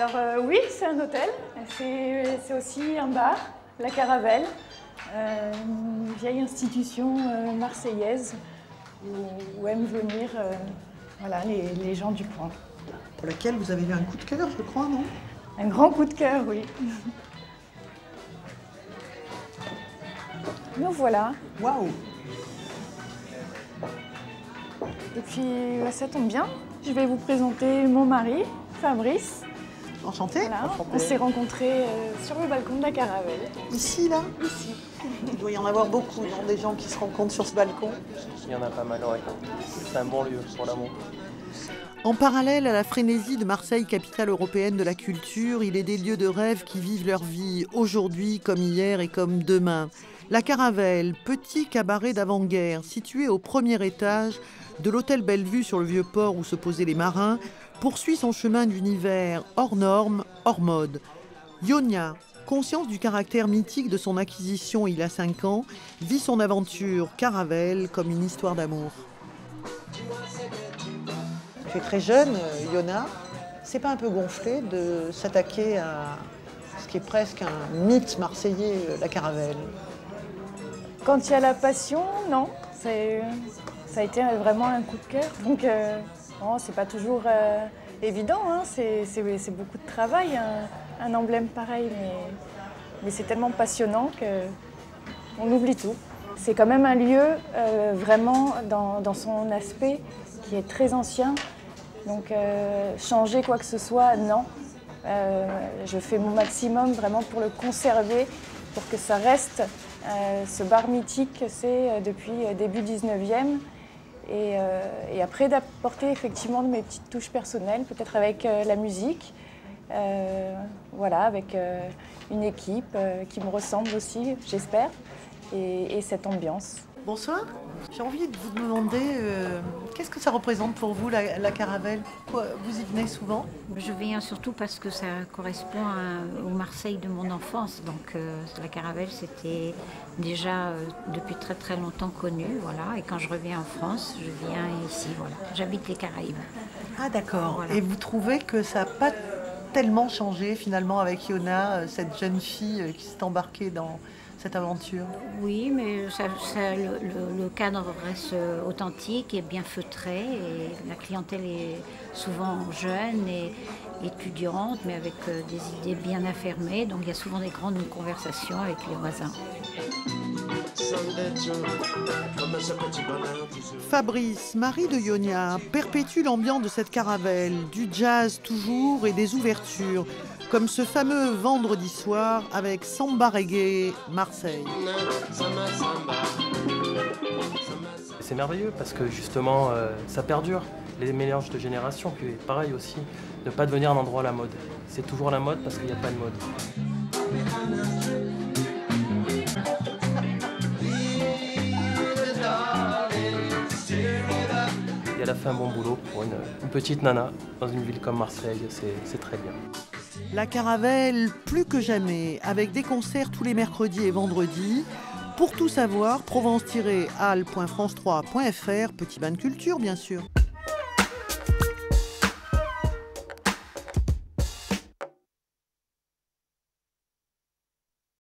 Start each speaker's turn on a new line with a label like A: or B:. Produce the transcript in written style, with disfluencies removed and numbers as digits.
A: Alors oui, c'est un hôtel, c'est aussi un bar, la Caravelle, une vieille institution marseillaise où aiment venir voilà, les gens du coin.
B: Pour laquelle vous avez eu un coup de cœur, je crois, non?
A: Un grand coup de cœur, oui. Nous voilà.
B: Waouh!
A: Et puis ça tombe bien, je vais vous présenter mon mari, Fabrice.
B: Enchanté.
A: Voilà.
B: Enchanté.
A: On s'est rencontrés sur le balcon de la Caravelle.
B: Ici, là?
A: Ici.
B: Il doit y en avoir beaucoup, non? Des gens qui se rencontrent sur ce balcon.
C: Il y en a pas mal, oui. C'est un bon lieu pour l'amour.
B: En parallèle à la frénésie de Marseille, capitale européenne de la culture, il est des lieux de rêve qui vivent leur vie, aujourd'hui comme hier et comme demain. La Caravelle, petit cabaret d'avant-guerre, situé au premier étage de l'hôtel Bellevue sur le Vieux-Port où se posaient les marins, poursuit son chemin d'univers hors normes, hors mode. Ionia, conscience du caractère mythique de son acquisition il y a 5 ans, vit son aventure Caravelle comme une histoire d'amour. Tu es très jeune, Iona. C'est pas un peu gonflé de s'attaquer à ce qui est presque un mythe marseillais, la Caravelle?
A: Quand il y a la passion, non. Ça a été vraiment un coup de cœur. Donc, bon, c'est pas toujours évident, hein. C'est beaucoup de travail, un emblème pareil, mais c'est tellement passionnant qu'on oublie tout. C'est quand même un lieu vraiment dans son aspect qui est très ancien. Donc changer quoi que ce soit, non. Je fais mon maximum vraiment pour le conserver, pour que ça reste ce bar mythique que c'est depuis début 19e. Et après d'apporter effectivement de mes petites touches personnelles, peut-être avec la musique, voilà, avec une équipe qui me ressemble aussi, j'espère, et cette ambiance.
B: Bonsoir. J'ai envie de vous demander qu'est-ce que ça représente pour vous, la Caravelle? Pourquoi vous y venez souvent?
D: Je viens surtout parce que ça correspond au Marseille de mon enfance. Donc la Caravelle, c'était déjà depuis très très longtemps connu. Voilà. Et quand je reviens en France, je viens ici. Voilà. J'habite les Caraïbes.
B: Ah d'accord.
D: Voilà.
B: Et vous trouvez que ça n'a pas tellement changé finalement avec Iona, cette jeune fille qui s'est embarquée dans cette aventure?
D: Oui, mais le cadre reste authentique et bien feutré. Et la clientèle est souvent jeune et étudiante, mais avec des idées bien affirmées. Donc il y a souvent des grandes conversations avec les voisins.
B: Fabrice, mari de Ionia, perpétue l'ambiance de cette Caravelle, du jazz toujours et des ouvertures, comme ce fameux vendredi soir avec Samba Reggae Marseille.
C: C'est merveilleux parce que justement, ça perdure, les mélanges de générations. Puis pareil aussi, ne pas devenir un endroit à la mode. C'est toujours la mode parce qu'il n'y a pas de mode. Et elle a fait un bon boulot pour une petite nana dans une ville comme Marseille, c'est très bien.
B: La Caravelle, plus que jamais, avec des concerts tous les mercredis et vendredis. Pour tout savoir, provence-hall.france3.fr, petit bain de culture bien sûr.